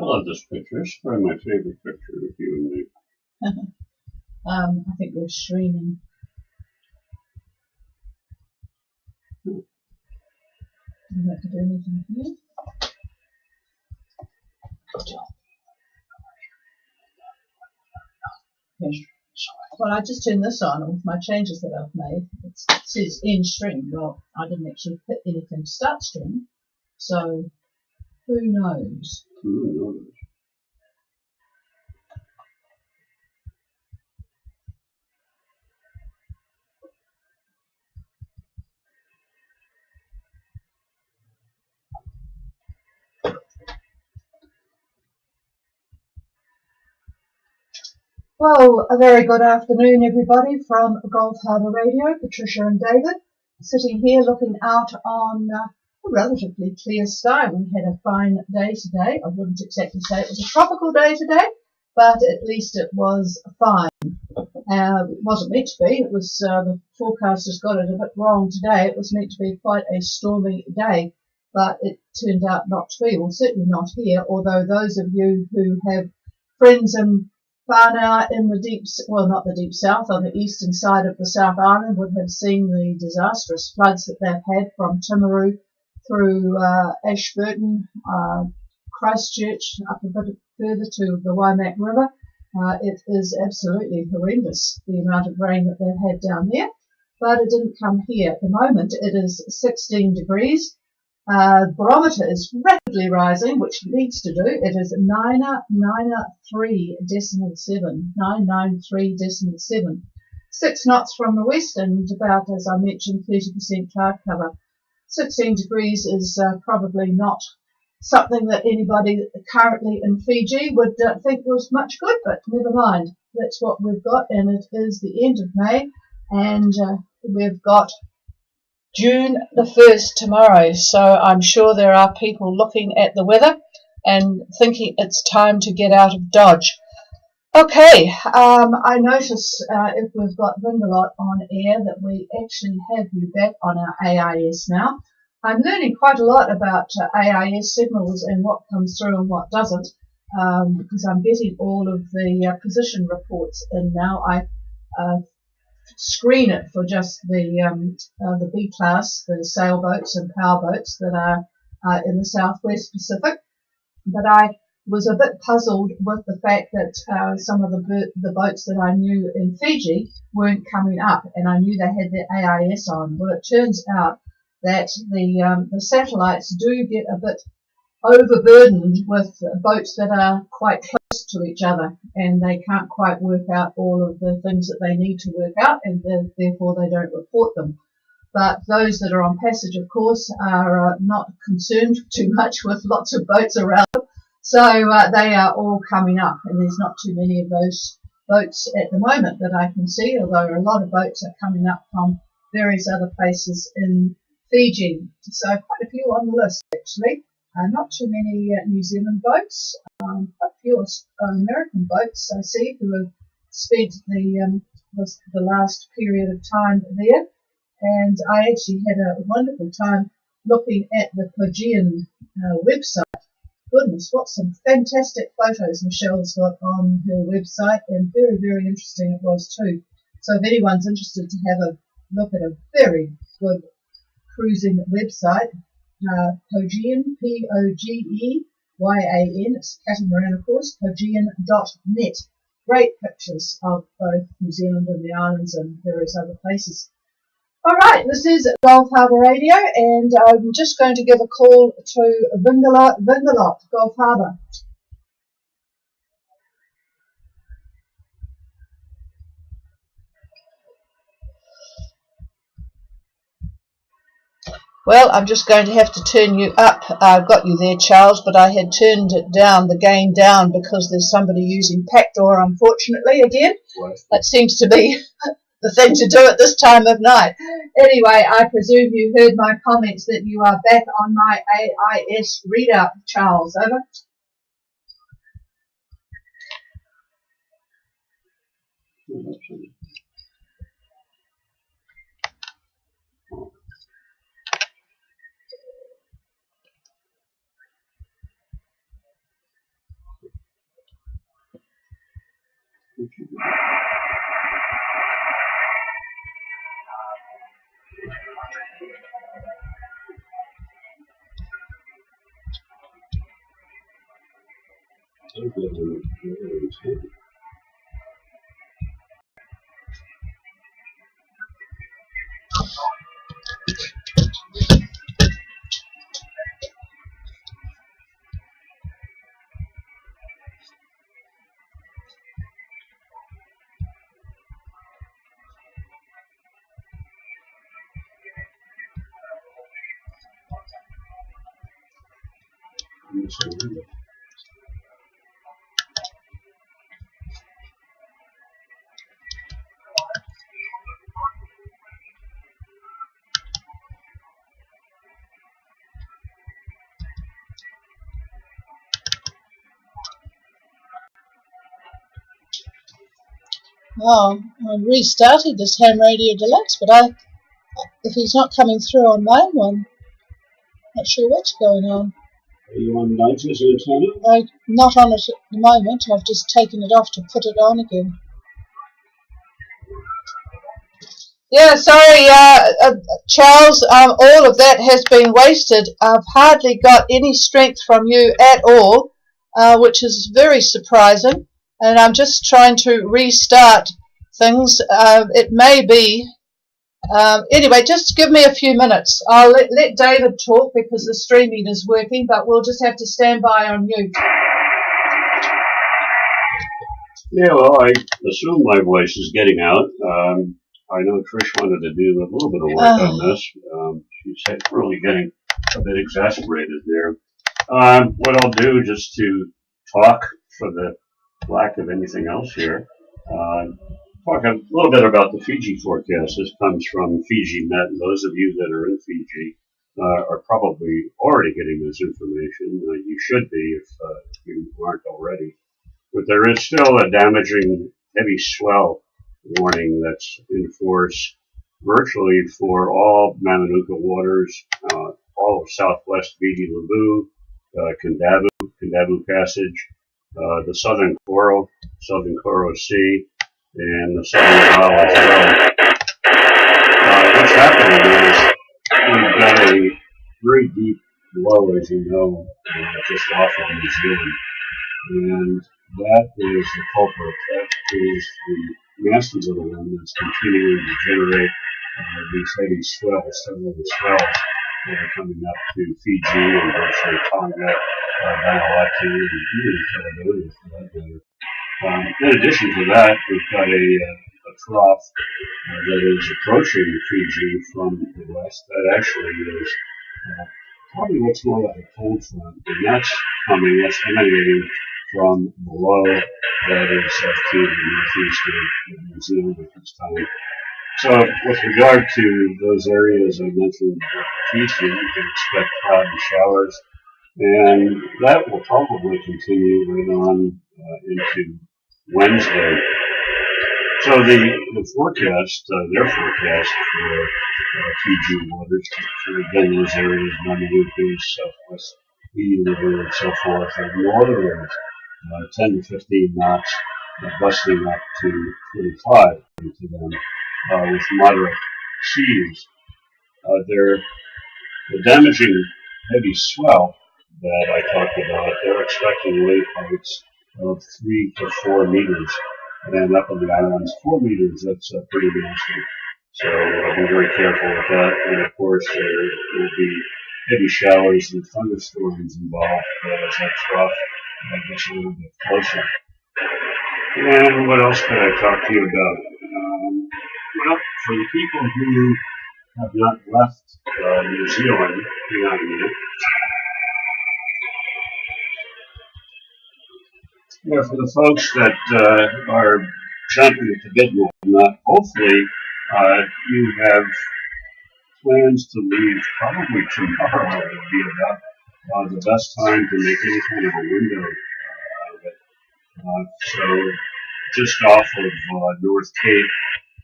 love this picture. It's probably my favorite picture of you and me. I think we're streaming. Do you have to do anything here? Okay. Well, I just turned this on with my changes that I've made. It says end stream. Well, I didn't actually hit anything to start stream, so who knows? Who knows? Well, a very good afternoon, everybody, from Gulf Harbour Radio. Patricia and David sitting here looking out on a relatively clear sky. We had a fine day today. I wouldn't exactly say it was a tropical day today, but at least it was fine. It wasn't meant to be. It was the forecasters got it a bit wrong today. It was meant to be quite a stormy day, but it turned out not to be. Well, certainly not here, although those of you who have friends in Whānau in the deep, well, not the deep south, on the eastern side of the South Island would have seen the disastrous floods that they've had from Timaru through Ashburton, Christchurch, up a bit further to the Waimak River. It is absolutely horrendous, the amount of rain that they've had down there, but it didn't come here. At the moment, it is 16 degrees. Barometer is rapidly rising, which needs to do. It is 993.7, 993.7. 6 knots from the west and about, as I mentioned, 30% cloud cover. 16 degrees is probably not something that anybody currently in Fiji would think was much good, but never mind. That's what we've got, and it is the end of May, and we've got June the 1st tomorrow, so I'm sure there are people looking at the weather and thinking it's time to get out of Dodge. Okay, I notice if we've got Vingalot on air that we actually have you back on our AIS now. I'm learning quite a lot about AIS signals and what comes through and what doesn't, because I'm getting all of the position reports in now. I screen it for just the B class, the sailboats and powerboats that are in the Southwest Pacific. But I was a bit puzzled with the fact that some of the boats that I knew in Fiji weren't coming up, and I knew they had their AIS on. Well, it turns out that the satellites do get a bit overburdened with boats that are quite close to each other, and they can't quite work out all of the things that they need to work out, and therefore they don't report them. But those that are on passage, of course, are not concerned too much with lots of boats around them, so they are all coming up, and there's not too many of those boats at the moment that I can see, although a lot of boats are coming up from various other places in Fiji. So quite a few on the list, actually. Not too many New Zealand boats, quite a few American boats I see who have spent the last period of time there. And I actually had a wonderful time looking at the Fijian website. Goodness, what some fantastic photos Michelle's got on her website, and very, very interesting it was too. So if anyone's interested to have a look at a very good cruising website, Pogean, Pogeyan, it's catamaran of course, Pogean.net. Great pictures of both New Zealand and the islands and various other places. Alright, this is Gulf Harbour Radio, and I'm just going to give a call to Vingalot, Gulf Harbour. Well, I'm just going to have to turn you up. I've got you there, Charles, but I had turned it down, the gain down, because there's somebody using Packdoor, unfortunately, again. That seems to be the thing to do at this time of night. Anyway, I presume you heard my comments that you are back on my AIS readout, Charles. Over. so good on the antenna. Well, I restarted this ham radio deluxe, but if he's not coming through on my one, not sure what's going on. Are you on Nigel's antenna? I'm not on it at the moment. I've just taken it off to put it on again. Yeah, sorry, Charles. All of that has been wasted. I've hardly got any strength from you at all, which is very surprising. And I'm just trying to restart things. It may be. Anyway, just give me a few minutes. I'll let David talk because the streaming is working, but we'll just have to stand by on mute. Yeah, well, I assume my voice is getting out. I know Trish wanted to do a little bit of work on this. She's really getting a bit exasperated there. What I'll do, just to talk for the lack of anything else here, talk a little bit about the Fiji forecast. This comes from Fiji Met. Those of you that are in Fiji are probably already getting this information. You should be if you aren't already. But there is still a damaging heavy swell warning that's in force virtually for all Mamanuca waters, all of southwest Viti Levu, Kendabu Passage, the southern Coral Sea, and the southern Isle as well. What's happening is we've got a very deep low, as you know, just off of New Zealand, and that is the culprit. That is the nasty little one that's continuing to generate these heavy swells, several of the swells that are coming up to Fiji and virtually Tonga, Vanuatu, and even Caledonia for that matter. In addition to that, we've got a trough that is approaching Fiji from the west. That actually is probably what's more like a cold front, and that's emanating from below that is to the northeast of New Zealand at this time. So with regard to those areas I mentioned, Fiji, you can expect cloud and showers, and that will probably continue right on into Wednesday. So the forecast, their forecast for Fiji waters, for again those areas, Mamanuca, southwest Viti Levu, and so forth, are northerly, 10 to 15 knots, gusting up to 25 into them, with moderate seas. The damaging heavy swell that I talked about, they're expecting wave heights of 3 to 4 meters. And up on the islands, 4 meters, that's pretty nasty. So be very careful with that. And of course, there will be heavy showers and thunderstorms involved as that trough gets a little bit closer. And what else could I talk to you about? Well, for the people who have not left New Zealand, hang on a minute. Yeah, for the folks that are jumping at the bit not, hopefully you have plans to leave probably tomorrow. It would be about the best time to make any kind of a window out of it. So just off of North Cape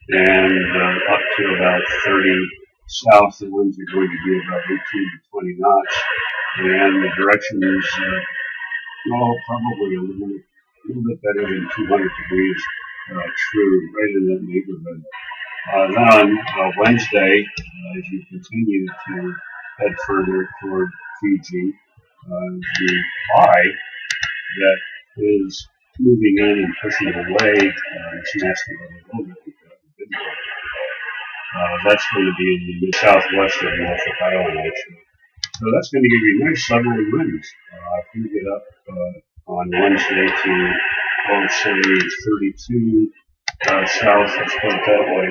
and up to about 30 south, the winds are going to be about 18 to 20 knots, and the direction is probably a little bit better than 200 degrees true, right in that neighborhood. Then on Wednesday, as you continue to head further toward Fiji, the high that is moving in and pushing away. It's nasty little bit. That's going to be in the mid-southwest of Norfolk Island, actually. So that's going to give you nice southerly winds. If you get up on Wednesday to, say, 32 south, let's put it that way,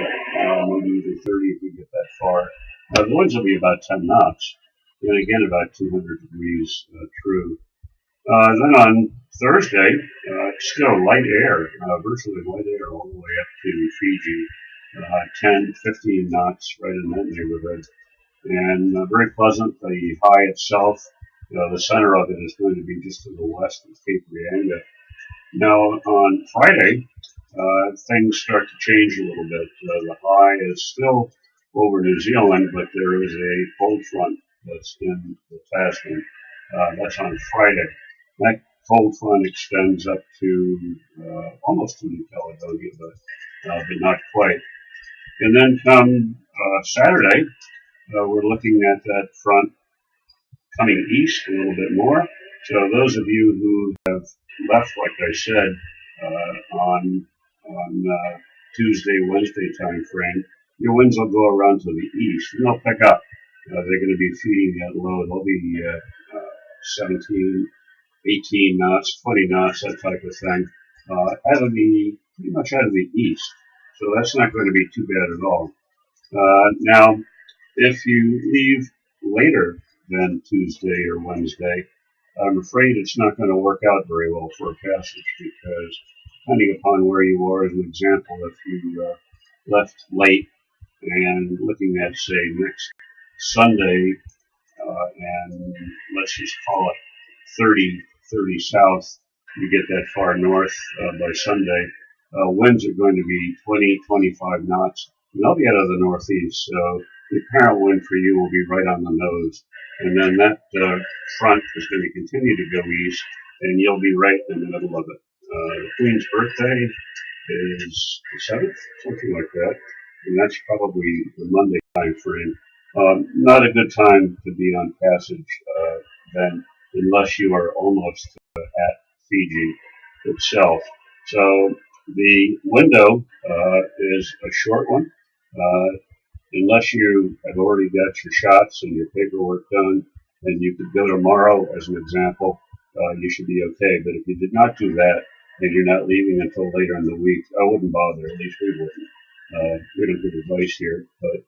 maybe even 30 if we get that far. The winds will be about 10 knots, and again about 200 degrees true. Then on Thursday, still light air, virtually light air all the way up to Fiji, 10, 15 knots right in that neighborhood. And very pleasant. The high itself, the center of it is going to be just to the west of Cape Reinga. Now on Friday, things start to change a little bit. The high is still over New Zealand, but there is a cold front that's in the Tasman. That's on Friday. That cold front extends up to almost to New Caledonia, but not quite. And then come Saturday, we're looking at that front coming east a little bit more. So those of you who have left, like I said, on Tuesday, Wednesday time frame, your winds will go around to the east, and they'll pick up. They're going to be feeding that low. They'll be 17, 18 knots, 20 knots, that type of thing, pretty much out of the east. So that's not going to be too bad at all. Now, if you leave later than Tuesday or Wednesday, I'm afraid it's not going to work out very well for a passage, because depending upon where you are, as an example, if you left late and looking at, say, next Sunday, and let's just call it 30 south, you get that far north by Sunday, winds are going to be 20, 25 knots, and they'll be out of the northeast, so the apparent wind for you will be right on the nose. And then that front is going to continue to go east, and you'll be right in the middle of it. The Queen's birthday is the 7th, something like that, and that's probably the Monday time frame. Not a good time to be on passage then, unless you are almost at Fiji itself. So the window is a short one. Unless you have already got your shots and your paperwork done, and you could go tomorrow as an example, you should be okay. But if you did not do that, and you're not leaving until later in the week, I wouldn't bother. At least we wouldn't. We don't give advice here, but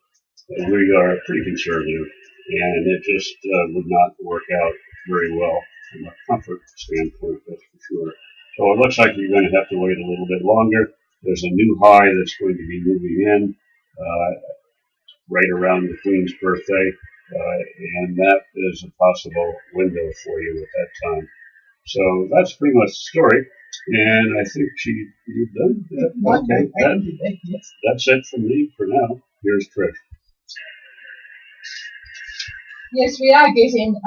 we are pretty conservative, and it just would not work out very well from a comfort standpoint, that's for sure. So it looks like you're going to have to wait a little bit longer. There's a new high that's going to be moving in right around the Queen's birthday, and that is a possible window for you at that time. So that's pretty much the story, and I think you've done that. Okay, that's it from me for now. Here's Trish. Yes, we are getting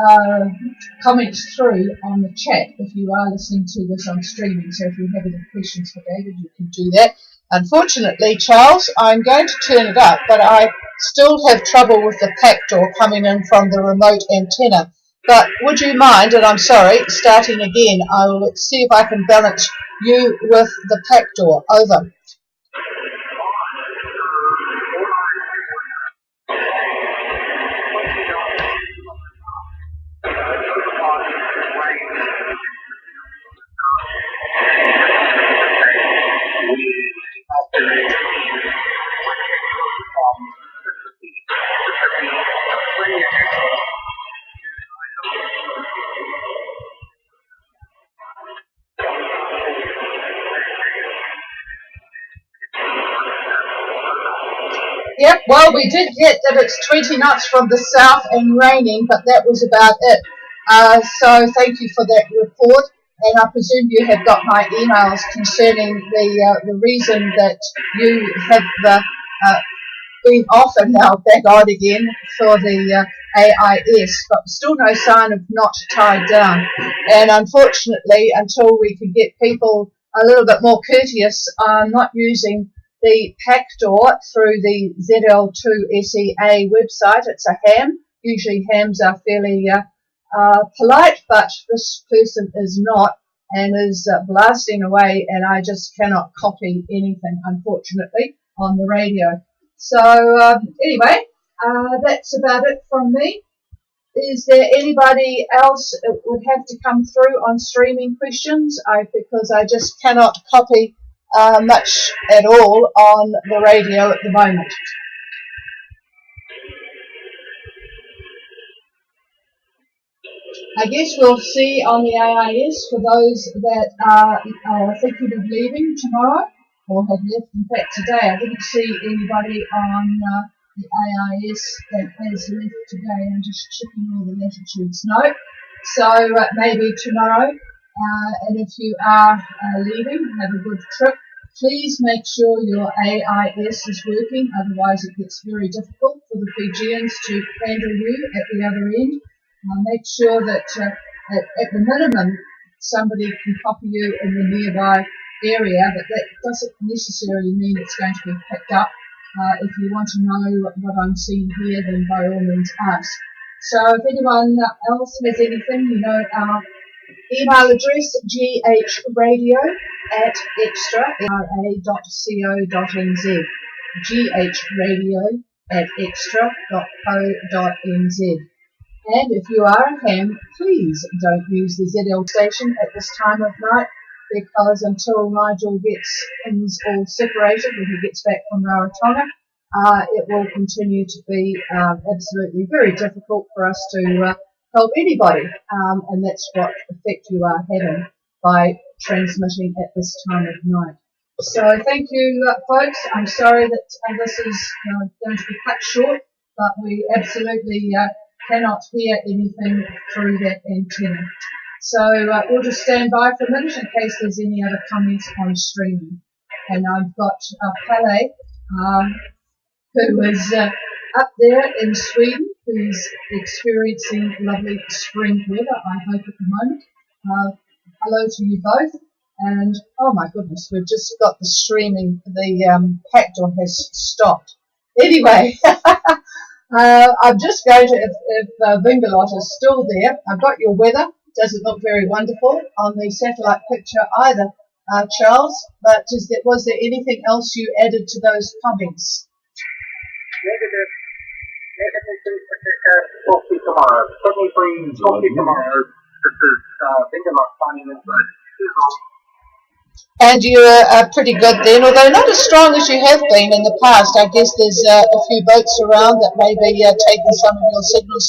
comments through on the chat if you are listening to this on streaming. So if you have any questions for David, you can do that. Unfortunately, Charles, I'm going to turn it up, but I still have trouble with the pack door coming in from the remote antenna. But would you mind, and I'm sorry, starting again, I will see if I can balance you with the pack door. Over. Yep, well, we did get that it's 20 knots from the south and raining, but that was about it. So thank you for that report, and I presume you have got my emails concerning the reason that you have been off and now back on again for the AIS, but still no sign of not tied down. And unfortunately, until we can get people a little bit more courteous, I'm not using the pack door through the ZL2 SEA website. It's a ham. Usually hams are fairly polite, but this person is not. and is blasting away, and I just cannot copy anything, unfortunately, on the radio. So anyway, that's about it from me. Is there anybody else that would have to come through on streaming questions? Because I just cannot copy much at all on the radio at the moment. I guess we'll see on the AIS for those that are thinking of leaving tomorrow or have left. In fact, today I didn't see anybody on the AIS that has left today. I'm just checking all the latitudes. No. So maybe tomorrow. And if you are leaving, have a good trip. Please make sure your AIS is working, otherwise it gets very difficult for the Fijians to handle you at the other end. Make sure that at the minimum somebody can copy you in the nearby area, but that doesn't necessarily mean it's going to be picked up. If you want to know what I'm seeing here, then by all means ask. So if anyone else has anything, you know our email address, ghradio@extra.co.nz, ghradio@extra.co.nz. And if you are a ham, please don't use the ZL station at this time of night, because until Nigel gets things all separated when he gets back from Rarotonga, it will continue to be absolutely very difficult for us to help anybody, and that's what effect you are having by transmitting at this time of night. So thank you, folks. I'm sorry that this is going to be cut short, but we absolutely cannot hear anything through that antenna. So we'll just stand by for a minute in case there's any other comments on streaming. And I've got Pele, who is up there in Sweden, who's experiencing lovely spring weather, I hope, at the moment. Hello to you both. And, oh my goodness, we've just got the streaming, the pack door has stopped. Anyway, I'm just going to, if Vingalot is still there, I've got your weather. Doesn't look very wonderful on the satellite picture either, Charles, but was there anything else you added to those comments? Negative. Talk to you tomorrow. Sydney, please talk to you tomorrow. This is Vingalot signing in. And you're pretty good then, although not as strong as you have been in the past. I guess there's a few boats around that may be taking some of your signals